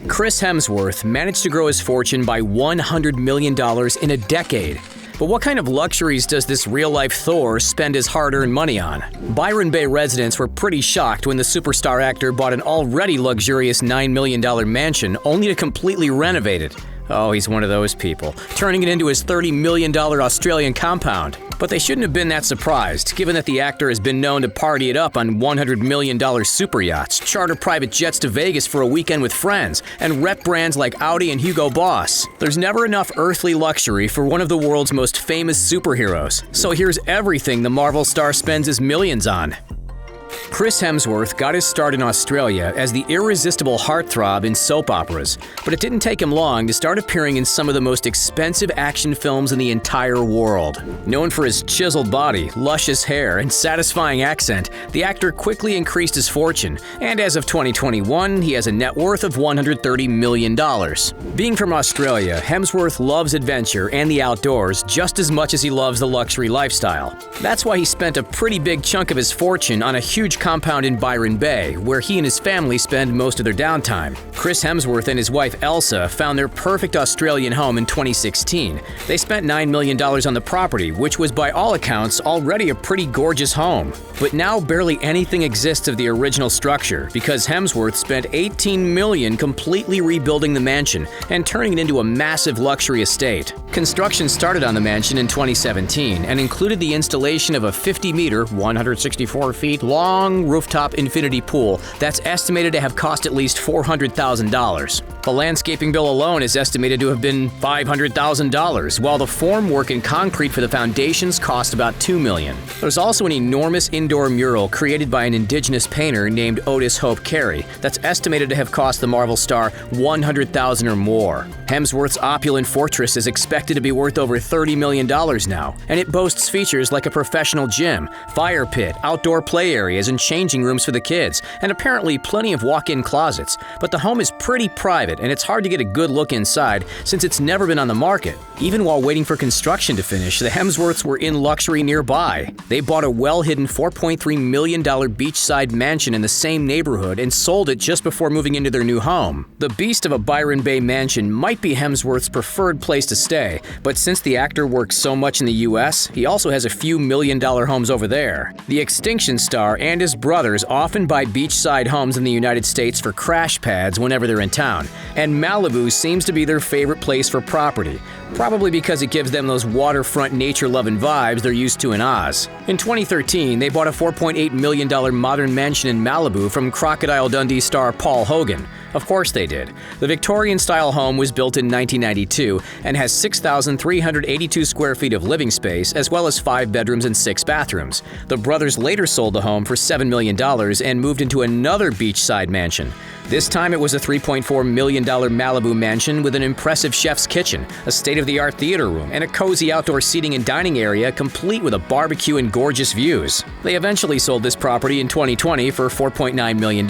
Chris Hemsworth managed to grow his fortune by $100 million in a decade. But what kind of luxuries does this real-life Thor spend his hard-earned money on? Byron Bay residents were pretty shocked when the superstar actor bought an already luxurious $9 million mansion only to completely renovate it. Oh, he's one of those people, turning it into his $30 million Australian compound. But they shouldn't have been that surprised, given that the actor has been known to party it up on $100 million super yachts, charter private jets to Vegas for a weekend with friends, and rep brands like Audi and Hugo Boss. There's never enough earthly luxury for one of the world's most famous superheroes. So here's everything the Marvel star spends his millions on. Chris Hemsworth got his start in Australia as the irresistible heartthrob in soap operas, but it didn't take him long to start appearing in some of the most expensive action films in the entire world. Known for his chiseled body, luscious hair, and satisfying accent, the actor quickly increased his fortune, and as of 2021, he has a net worth of $130 million. Being from Australia, Hemsworth loves adventure and the outdoors just as much as he loves the luxury lifestyle. That's why he spent a pretty big chunk of his fortune on a huge compound in Byron Bay, where he and his family spend most of their downtime. Chris Hemsworth and his wife Elsa found their perfect Australian home in 2016. They spent $9 million on the property, which was by all accounts already a pretty gorgeous home. But now barely anything exists of the original structure because Hemsworth spent $18 million completely rebuilding the mansion and turning it into a massive luxury estate. Construction started on the mansion in 2017 and included the installation of a 50-meter, 164 feet long rooftop infinity pool that's estimated to have cost at least $400,000. The landscaping bill alone is estimated to have been $500,000, while the formwork and concrete for the foundations cost about $2 million. There's also an enormous indoor mural created by an indigenous painter named Audis that's estimated to have cost the Marvel star $100,000 or more. Hemsworth's opulent fortress is expected to be worth over $30 million now, and it boasts features like a professional gym, fire pit, outdoor play areas, and changing rooms for the kids, and apparently plenty of walk-in closets. But the home is pretty private, and it's hard to get a good look inside since it's never been on the market. Even while waiting for construction to finish, the Hemsworths were in luxury nearby. They bought a well-hidden $4.3 million beachside mansion in the same neighborhood and sold it just before moving into their new home. The beast of a Byron Bay mansion might be Hemsworth's preferred place to stay, but since the actor works so much in the US, he also has a few million-dollar homes over there. The Extinction star and his brothers often buy beachside homes in the United States for crash pads whenever they're in town, and Malibu seems to be their favorite place for property, probably because it gives them those waterfront nature-loving vibes they're used to in Oz. In 2013, they bought a $4.8 million modern mansion in Malibu from Crocodile Dundee star Paul Hogan. Of course they did. The Victorian-style home was built in 1992 and has 6,382 square feet of living space, as well as 5 bedrooms and 6 bathrooms. The brothers later sold the home for $7 million and moved into another beachside mansion. This time it was a $3.4 million Malibu mansion with an impressive chef's kitchen, a state-of-the-art theater room, and a cozy outdoor seating and dining area complete with a barbecue and gorgeous views. They eventually sold this property in 2020 for $4.9 million.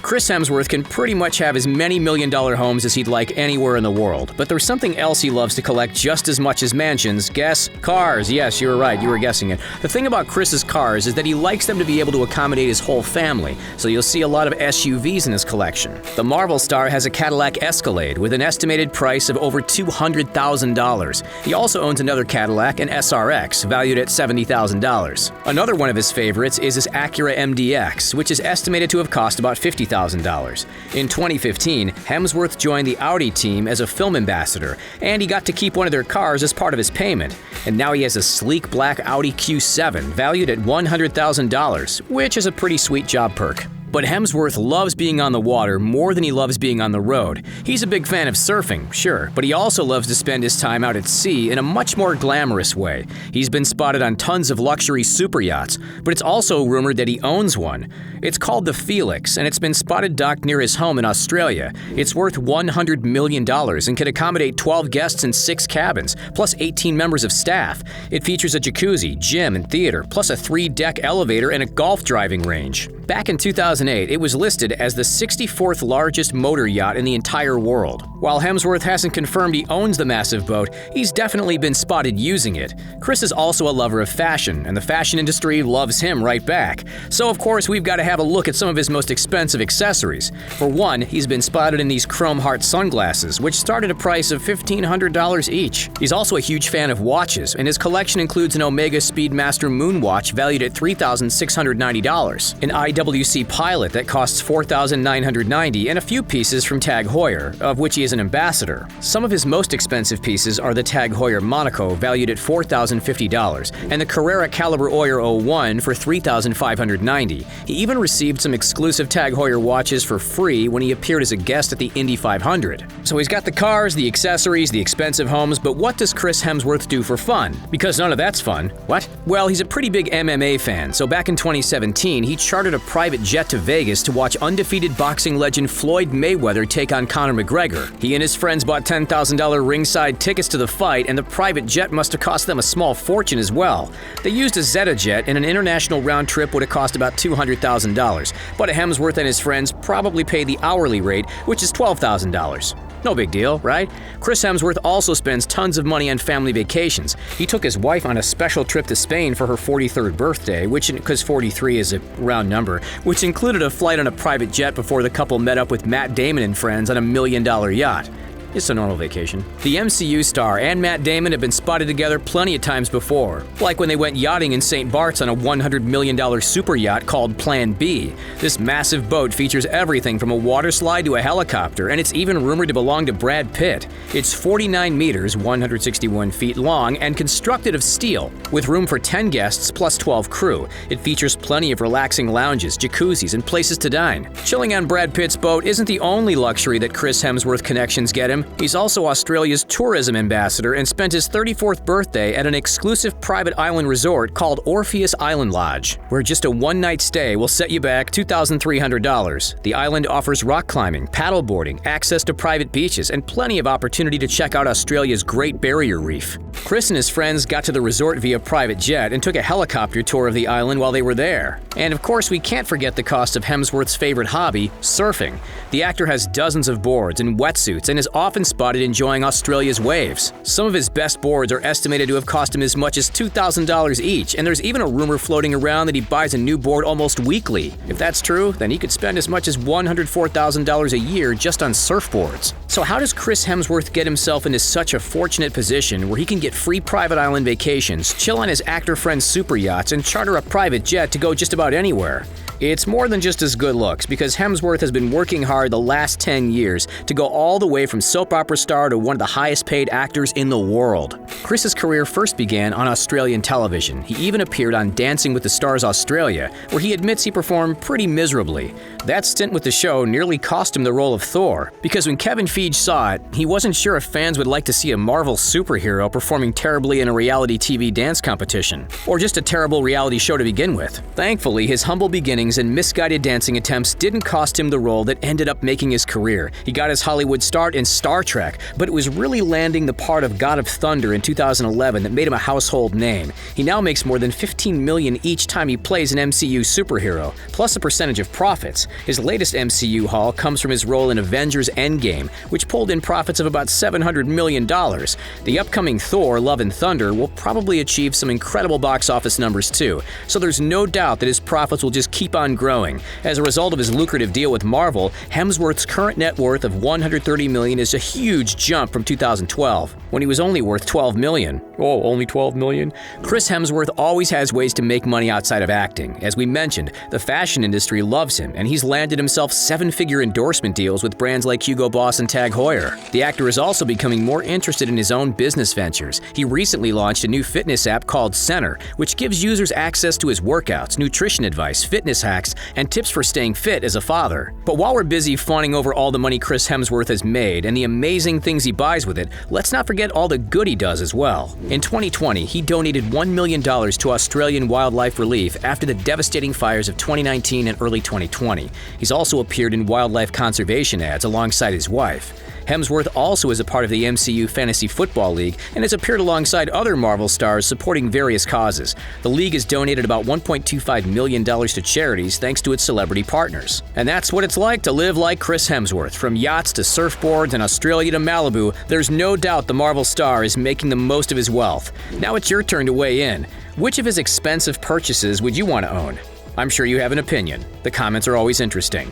Chris Hemsworth can pretty much have as many million-dollar homes as he'd like anywhere in the world, but there's something else he loves to collect just as much as mansions. Guess? Cars. Yes, you were right, you were guessing it. The thing about Chris's cars is that he likes them to be able to accommodate his whole family, so you'll see a lot of SUVs in his collection. The Marvel star has a Cadillac Escalade with an estimated price of over $200,000. He also owns another Cadillac, an SRX, valued at $70,000. Another one of his favorites is his Acura MDX, which is estimated to have cost about $50,000. In 2015, Hemsworth joined the Audi team as a film ambassador, and he got to keep one of their cars as part of his payment. And now he has a sleek black Audi Q7, valued at $100,000, which is a pretty sweet job perk. But Hemsworth loves being on the water more than he loves being on the road. He's a big fan of surfing, sure, but he also loves to spend his time out at sea in a much more glamorous way. He's been spotted on tons of luxury super yachts, but it's also rumored that he owns one. It's called the Felix, and it's been spotted docked near his home in Australia. It's worth $100 million and can accommodate 12 guests in 6 cabins, plus 18 members of staff. It features a jacuzzi, gym, and theater, plus a 3-deck elevator and a golf driving range. Back in 2008, it was listed as the 64th largest motor yacht in the entire world. While Hemsworth hasn't confirmed he owns the massive boat, he's definitely been spotted using it. Chris is also a lover of fashion, and the fashion industry loves him right back. So of course, we've got to have a look at some of his most expensive accessories. For one, he's been spotted in these chrome heart sunglasses, which start at a price of $1,500 each. He's also a huge fan of watches, and his collection includes an Omega Speedmaster Moon watch valued at $3,690, an IWC Pilot that costs $4,990, and a few pieces from Tag Heuer, of which he is an ambassador. Some of his most expensive pieces are the Tag Heuer Monaco, valued at $4,050, and the Carrera Caliber Heuer 01 for $3,590. He even received some exclusive Tag Heuer watches for free when he appeared as a guest at the Indy 500. So he's got the cars, the accessories, the expensive homes, but what does Chris Hemsworth do for fun? Because none of that's fun. What? Well, he's a pretty big MMA fan, so back in 2017, he chartered a private jet to Vegas to watch undefeated boxing legend Floyd Mayweather take on Conor McGregor. He and his friends bought $10,000 ringside tickets to the fight, and the private jet must have cost them a small fortune as well. They used a Zeta jet, and an international round trip would have cost about $200,000, but Hemsworth and his friends probably paid the hourly rate, which is $12,000. No big deal, right? Chris Hemsworth also spends tons of money on family vacations. He took his wife on a special trip to Spain for her 43rd birthday, because 43 is a round number, which included a flight on a private jet before the couple met up with Matt Damon and friends on a $1 million yacht. It's a normal vacation. The MCU star and Matt Damon have been spotted together plenty of times before, like when they went yachting in St. Bart's on a $100 million super yacht called Plan B. This massive boat features everything from a water slide to a helicopter, and it's even rumored to belong to Brad Pitt. It's 49 meters, 161 feet long, and constructed of steel, with room for 10 guests plus 12 crew. It features plenty of relaxing lounges, jacuzzis, and places to dine. Chilling on Brad Pitt's boat isn't the only luxury that Chris Hemsworth connections get him. He's also Australia's tourism ambassador and spent his 34th birthday at an exclusive private island resort called Orpheus Island Lodge, where just a one-night stay will set you back $2,300. The island offers rock climbing, paddleboarding, access to private beaches, and plenty of opportunity to check out Australia's Great Barrier Reef. Chris and his friends got to the resort via private jet and took a helicopter tour of the island while they were there. And of course, we can't forget the cost of Hemsworth's favorite hobby, surfing. The actor has dozens of boards and wetsuits and is often spotted enjoying Australia's waves. Some of his best boards are estimated to have cost him as much as $2,000 each, and there's even a rumor floating around that he buys a new board almost weekly. If that's true, then he could spend as much as $104,000 a year just on surfboards. So how does Chris Hemsworth get himself into such a fortunate position where he can get free private island vacations, chill on his actor friend's super yachts, and charter a private jet to go just about anywhere? It's more than just his good looks, because Hemsworth has been working hard the last 10 years to go all the way from soap opera star to one of the highest paid actors in the world. Chris's career first began on Australian television. He even appeared on Dancing with the Stars Australia, where he admits he performed pretty miserably. That stint with the show nearly cost him the role of Thor, because when Kevin Feige saw it, he wasn't sure if fans would like to see a Marvel superhero performing terribly in a reality TV dance competition, or just a terrible reality show to begin with. Thankfully, his humble beginnings and misguided dancing attempts didn't cost him the role that ended up making his career. He got his Hollywood start in Star Trek, but it was really landing the part of God of Thunder in 2011 that made him a household name. He now makes more than $15 million each time he plays an MCU superhero, plus a percentage of profits. His latest MCU haul comes from his role in Avengers Endgame, which pulled in profits of about $700 million. The upcoming Thor, Love and Thunder will probably achieve some incredible box office numbers too, so there's no doubt that his profits will just keep on growing. As a result of his lucrative deal with Marvel, Hemsworth's current net worth of $130 million is a huge jump from 2012, when he was only worth $12 million. Oh, only $12 million? Chris Hemsworth always has ways to make money outside of acting. As we mentioned, the fashion industry loves him, and he's landed himself 7-figure endorsement deals with brands like Hugo Boss and Tag Heuer. The actor is also becoming more interested in his own business ventures. He recently launched a new fitness app called Center, which gives users access to his workouts, nutrition advice, fitness hacks, and tips for staying fit as a father. But while we're busy fawning over all the money Chris Hemsworth has made and the amazing things he buys with it, let's not forget all the good he does as well. In 2020, he donated $1 million to Australian wildlife relief after the devastating fires of 2019 and early 2020. He's also appeared in wildlife conservation ads alongside his wife. Hemsworth also is a part of the MCU Fantasy Football League and has appeared alongside other Marvel stars supporting various causes. The league has donated about $1.25 million to charities thanks to its celebrity partners. And that's what it's like to live like Chris Hemsworth. From yachts to surfboards and Australia to Malibu, there's no doubt the Marvel star is making the most of his wealth. Now it's your turn to weigh in. Which of his expensive purchases would you want to own? I'm sure you have an opinion. The comments are always interesting.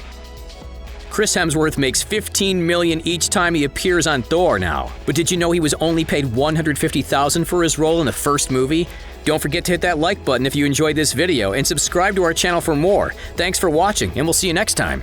Chris Hemsworth makes $15 million each time he appears on Thor now. But did you know he was only paid $150,000 for his role in the first movie? Don't forget to hit that like button if you enjoyed this video and subscribe to our channel for more. Thanks for watching, and we'll see you next time.